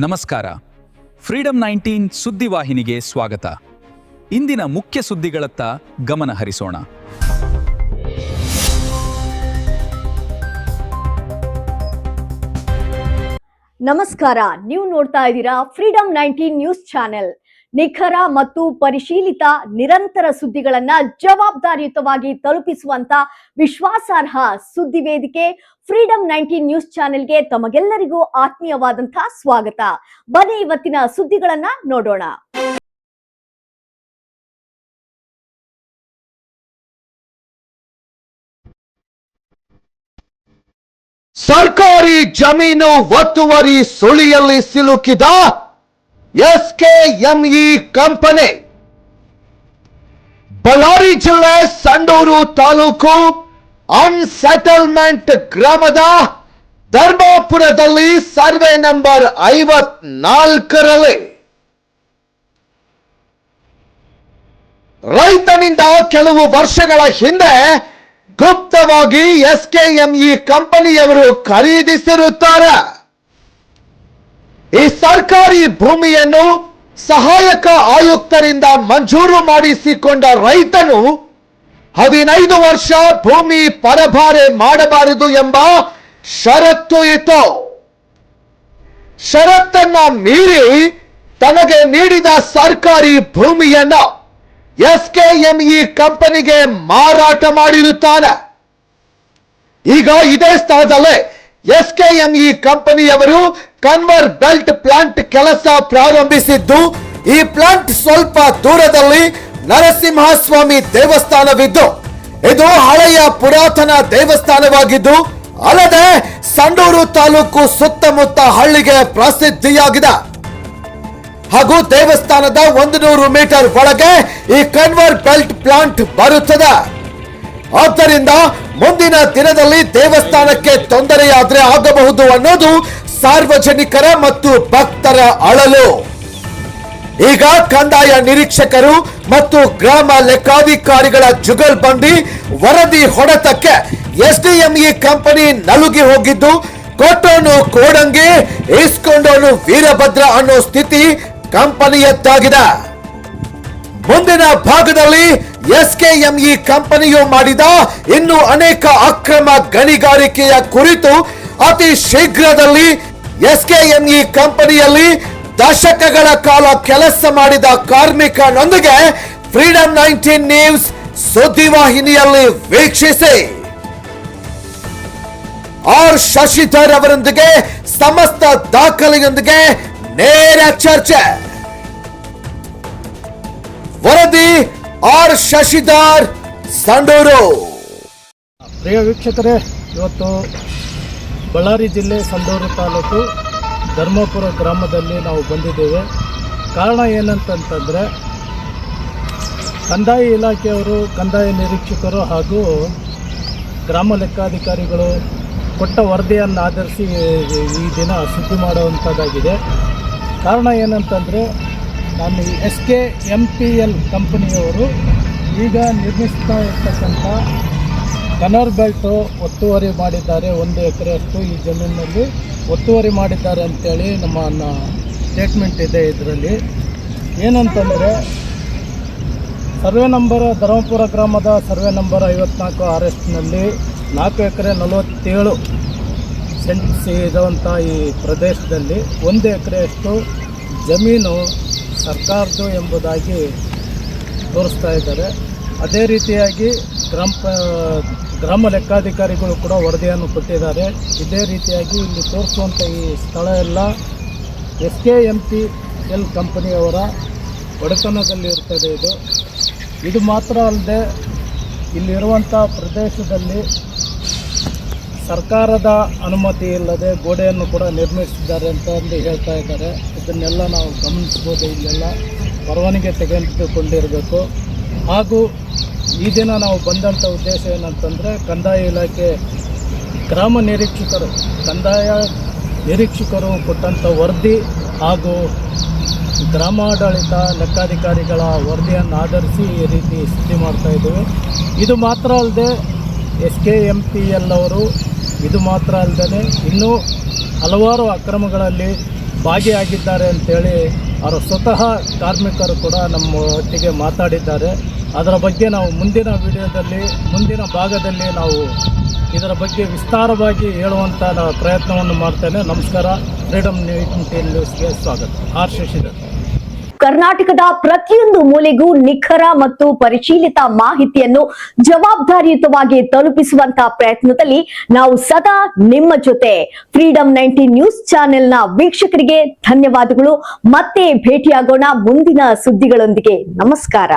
ನಮಸ್ಕಾರ. ಫ್ರೀಡಂ 19 ಸುದ್ದಿವಾಹಿನಿಗೆ ಸ್ವಾಗತ. ಇಂದಿನ ಮುಖ್ಯ ಸುದ್ದಿಗಳತ್ತ ಗಮನ ಹರಿಸೋಣ. ನಮಸ್ಕಾರ, ನೀವು ನೋಡ್ತಾ ಇದ್ದೀರಾ ಫ್ರೀಡಂ 19 ನ್ಯೂಸ್ ಚಾನೆಲ್. ನಿಖರ ಮತ್ತು ಪರಿಶೀಲಿತ ನಿರಂತರ ಸುದ್ದಿಗಳನ್ನ ಜವಾಬ್ದಾರಿಯುತವಾಗಿ ತಲುಪಿಸುವಂತ ವಿಶ್ವಾಸಾರ್ಹ ಸುದ್ದಿ ವೇದಿಕೆ ಫ್ರೀಡಂ 19 ನ್ಯೂಸ್ ಚಾನೆಲ್ಗೆ ತಮಗೆಲ್ಲರಿಗೂ ಆತ್ಮೀಯವಾದಂತಹ ಸ್ವಾಗತ. ಬನ್ನಿ ಇವತ್ತಿನ ಸುದ್ದಿಗಳನ್ನ ನೋಡೋಣ. ಸರ್ಕಾರಿ ಜಮೀನು ಒತ್ತುವರಿ ಸುಳಿಯಲ್ಲಿ ಸಿಲುಕಿದ ಎಸ್ಕೆಎಂಇ ಕಂಪನಿ. ಬಳ್ಳಾರಿ ಜಿಲ್ಲೆ ಸಂಡೂರು ತಾಲೂಕು ಅನ್ಸೆಟಲ್ಮೆಂಟ್ ಗ್ರಾಮದ ಧರ್ಮಾಪುರದಲ್ಲಿ ಸರ್ವೆ ನಂಬರ್ 54ರಲ್ಲಿ ರೈತನಿಂದ ಕೆಲವು ವರ್ಷಗಳ ಹಿಂದೆ ಗುಪ್ತವಾಗಿ ಎಸ್ಕೆಎಂಇ ಕಂಪನಿಯವರು ಖರೀದಿಸಿರುತ್ತಾರೆ. ಈ ಸರ್ಕಾರಿ ಭೂಮಿಯನ್ನು ಸಹಾಯಕ ಆಯುಕ್ತರಿಂದ ಮಂಜೂರು ಮಾಡಿಸಿಕೊಂಡ ರೈತನು 15 ವರ್ಷ ಭೂಮಿ ಪರಭಾರೆ ಮಾಡಬಾರದು ಎಂಬ ಷರತ್ತು ಇತ್ತು. ಷರತ್ತನ್ನ ಮೀರಿ ತನಗೆ ನೀಡಿದ ಸರ್ಕಾರಿ ಭೂಮಿಯನ್ನ ಎಸ್ಕೆಎಂಇ ಕಂಪನಿಗೆ ಮಾರಾಟ ಮಾಡಿರುತ್ತಾನೆ. ಈಗ ಇದೇ ಸ್ಥಳದಲ್ಲೇ ಎಸ್ಕೆಎಂಇ ಕಂಪನಿಯವರು ಕನ್ವರ್ ಬೆಲ್ಟ್ ಪ್ಲಾಂಟ್ ಕೆಲಸ ಪ್ರಾರಂಭಿಸಿದ್ದು, ಈ ಪ್ಲಾಂಟ್ ಸ್ವಲ್ಪ ದೂರದಲ್ಲಿ ನರಸಿಂಹಸ್ವಾಮಿ ದೇವಸ್ಥಾನವಿದ್ದು, ಇದು ಹಳೆಯ ಪುರಾತನ ದೇವಸ್ಥಾನವಾಗಿದ್ದು, ಅಲ್ಲದೆ ಸಂಡೂರು ತಾಲೂಕು ಸುತ್ತಮುತ್ತ ಹಳ್ಳಿಗೆ ಪ್ರಸಿದ್ಧಿಯಾಗಿದೆ. ಹಾಗೂ ದೇವಸ್ಥಾನದ 100 ಮೀಟರ್ ಒಳಗೆ ಈ ಕನ್ವರ್ ಬೆಲ್ಟ್ ಪ್ಲಾಂಟ್ ಬರುತ್ತದೆ. ಆದ್ದರಿಂದ ಮುಂದಿನ ದಿನದಲ್ಲಿ ದೇವಸ್ಥಾನಕ್ಕೆ ತೊಂದರೆಯಾದ್ರೆ ಆಗಬಹುದು ಅನ್ನೋದು ಸಾರ್ವಜನಿಕರ ಮತ್ತು ಭಕ್ತರ ಅಳಲು. ಈಗ ಕಂದಾಯ ನಿರೀಕ್ಷಕರು ಮತ್ತು ಗ್ರಾಮ ಲೆಕ್ಕಾಧಿಕಾರಿಗಳ ಜುಗಲ್ಬಂದಿ ವರದಿ ಹೊಡೆತಕ್ಕೆ ಎಸ್ಡಿಎಂಇ ಕಂಪನಿ ನಲುಗಿ ಹೋಗಿದ್ದು, ಕೊಟ್ಟೋನು ಕೋಡಂಗಿ ಇಸ್ಕೊಂಡೋನು ವೀರಭದ್ರ ಅನ್ನೋ ಸ್ಥಿತಿ ಕಂಪನಿಯದ್ದಾಗಿದೆ. ಮುಂದಿನ ಭಾಗದಲ್ಲಿ ಎಸ್ಕೆಎಂಇ ಕಂಪನಿಯು ಮಾಡಿದ ಇನ್ನು ಅನೇಕ ಅಕ್ರಮ ಗಣಿಗಾರಿಕೆಯ ಕುರಿತು ಅತಿ ಶೀಘ್ರದಲ್ಲಿ ಎಸ್ಕೆಎಂಇ ಕಂಪನಿಯಲ್ಲಿ ದಶಕಗಳ ಕಾಲ ಕೆಲಸ ಮಾಡಿದ ಕಾರ್ಮಿಕನೊಂದಿಗೆ ಫ್ರೀಡಂ 19 ನ್ಯೂಸ್ ಸುದ್ದಿವಾಹಿನಿಯಲ್ಲಿ ವೀಕ್ಷಿಸಿ. ಆರ್ ಶಶಿಧರ್ ಅವರೊಂದಿಗೆ ಸಮಸ್ತ ದಾಖಲೆಯೊಂದಿಗೆ ನೇರ ಚರ್ಚೆ. ವರದಿ ಆರ್ ಶಶಿಧರ್, ಸಂಡೂರು. ಪ್ರಿಯ ವೀಕ್ಷಕರೇ, ಇವತ್ತು ಬಳ್ಳಾರಿ ಜಿಲ್ಲೆ ಸಂಡೂರು ತಾಲೂಕು ಧರ್ಮಪುರ ಗ್ರಾಮದಲ್ಲಿ ನಾವು ಬಂದಿದ್ದೇವೆ. ಕಾರಣ ಏನಂತಂತಂದರೆ, ಕಂದಾಯ ಇಲಾಖೆಯವರು, ಕಂದಾಯ ನಿರೀಕ್ಷಕರು ಹಾಗೂ ಗ್ರಾಮ ಲೆಕ್ಕಾಧಿಕಾರಿಗಳು ಕೊಟ್ಟ ವರದಿಯನ್ನು ಆಧರಿಸಿ ಈ ದಿನ ಸುದ್ದಿ ಮಾಡುವಂಥದ್ದಾಗಿದೆ. ಕಾರಣ ಏನಂತಂದರೆ, ನಾನು ಎಸ್ಕೆಎಂಪಿಎಲ್ ಕಂಪನಿಯವರು ಈಗ ನಿರ್ಮಿಸ್ತಾ ಇರ್ತಕ್ಕಂಥ ಕನ್ವರ್ ಬೆಲ್ಟು ಒತ್ತುವರಿ ಮಾಡಿದ್ದಾರೆ. 1 ಎಕರೆಯಷ್ಟು ಈ ಜಮೀನಿನಲ್ಲಿ ಒತ್ತುವರಿ ಮಾಡಿದ್ದಾರೆ ಅಂತೇಳಿ ನಮ್ಮ ಸ್ಟೇಟ್ಮೆಂಟ್ ಇದೆ. ಇದರಲ್ಲಿ ಏನಂತಂದರೆ, ಸರ್ವೆ ನಂಬರ್ ಧರ್ಮಪುರ ಗ್ರಾಮದ ಸರ್ವೆ ನಂಬರ್ 54 RS-ನಲ್ಲಿ 4 ಎಕರೆ 47 ಸೆಂಟ್ಸ್ ಇರುವಂಥ ಈ ಪ್ರದೇಶದಲ್ಲಿ 1 ಎಕರೆಯಷ್ಟು ಜಮೀನು ಸರ್ಕಾರದ್ದು ಎಂಬುದಾಗಿ ತೋರಿಸ್ತಾ ಇದ್ದಾರೆ. ಅದೇ ರೀತಿಯಾಗಿ ಗ್ರಾಮ ಲೆಕ್ಕಾಧಿಕಾರಿಗಳು ಕೂಡ ವರದಿಯನ್ನು ಕೊಟ್ಟಿದ್ದಾರೆ. ಇದೇ ರೀತಿಯಾಗಿ ಇಲ್ಲಿ ತೋರಿಸುವಂಥ ಈ ಸ್ಥಳ ಎಲ್ಲ ಎಸ್ಕೆಎಂಪಿಎಲ್ ಕಂಪನಿಯವರ ಒಡೆತನದಲ್ಲಿ ಇರ್ತದೆ. ಇದು ಮಾತ್ರ ಅಲ್ಲದೆ ಇಲ್ಲಿರುವಂಥ ಪ್ರದೇಶದಲ್ಲಿ ಸರ್ಕಾರದ ಅನುಮತಿ ಇಲ್ಲದೆ ಗೋಡೆಯನ್ನು ಕೂಡ ನಿರ್ಮಿಸಿದ್ದಾರೆ ಅಂತಂದು ಹೇಳ್ತಾ ಇದ್ದಾರೆ. ಇದನ್ನೆಲ್ಲ ನಾವು ಗಮನಿಸ್ಬೋದು. ಇಲ್ಲೆಲ್ಲ ಪರವಾನಗಿ ತೆಗೆದುಕೊಂಡಿರಬೇಕು. ಹಾಗೂ ಈ ದಿನ ನಾವು ಬಂದಂಥ ಉದ್ದೇಶ ಏನಂತಂದರೆ, ಕಂದಾಯ ಇಲಾಖೆ ಗ್ರಾಮ ನಿರೀಕ್ಷಕರು, ಕಂದಾಯ ನಿರೀಕ್ಷಕರು ಕೊಟ್ಟಂಥ ವರದಿ ಹಾಗೂ ಗ್ರಾಮಾಡಳಿತ ಲೆಕ್ಕಾಧಿಕಾರಿಗಳ ವರದಿಯನ್ನು ಆಧರಿಸಿ ಈ ರೀತಿ ಸುದ್ದಿ ಮಾಡ್ತಾ ಇದ್ದೇವೆ. ಇದು ಮಾತ್ರ ಅಲ್ಲದೆ ಎಸ್ಕೆಎಂಪಿಎಲ್ ಅವರು ಇದು ಮಾತ್ರ ಅಲ್ಲದೆ ಇನ್ನೂ ಹಲವಾರು ಅಕ್ರಮಗಳಲ್ಲಿ ಭಾಗಿಯಾಗಿದ್ದಾರೆ ಅಂತೇಳಿ ಅವರ ಸ್ವತಃ ಕಾರ್ಮಿಕರು ಕೂಡ ನಮ್ಮ ಒಟ್ಟಿಗೆ ಮಾತಾಡಿದ್ದಾರೆ. ಅದರ ಬಗ್ಗೆ ನಾವು ಮುಂದಿನ ವಿಡಿಯೋದಲ್ಲಿ ಮುಂದಿನ ಭಾಗದಲ್ಲಿ ನಾವು ಇದರ ಬಗ್ಗೆ ವಿಸ್ತಾರವಾಗಿ ಹೇಳುವಂಥ ಪ್ರಯತ್ನವನ್ನು ಮಾಡ್ತೇನೆ. ನಮಸ್ಕಾರ. ಫ್ರೀಡಮ್ ನ್ಯೂಸ್ಗೆ ಸ್ವಾಗತ. ಆರ್ ಶಶಿಧರ್. ಕರ್ನಾಟಕದ ಪ್ರತಿಯೊಂದು ಮೂಲೆಗೂ ನಿಖರ ಮತ್ತು ಪರಿಶೀಲಿತ ಮಾಹಿತಿಯನ್ನು ಜವಾಬ್ದಾರಿಯುತವಾಗಿ ತಲುಪಿಸುವಂತ ಪ್ರಯತ್ನದಲ್ಲಿ ನಾವು ಸದಾ ನಿಮ್ಮ ಜೊತೆ. ಫ್ರೀಡಮ್ 19 ನ್ಯೂಸ್ ಚಾನೆಲ್ನ ವೀಕ್ಷಕರಿಗೆ ಧನ್ಯವಾದಗಳು. ಮತ್ತೆ ಭೇಟಿಯಾಗೋಣ ಮುಂದಿನ ಸುದ್ದಿಗಳೊಂದಿಗೆ. ನಮಸ್ಕಾರ.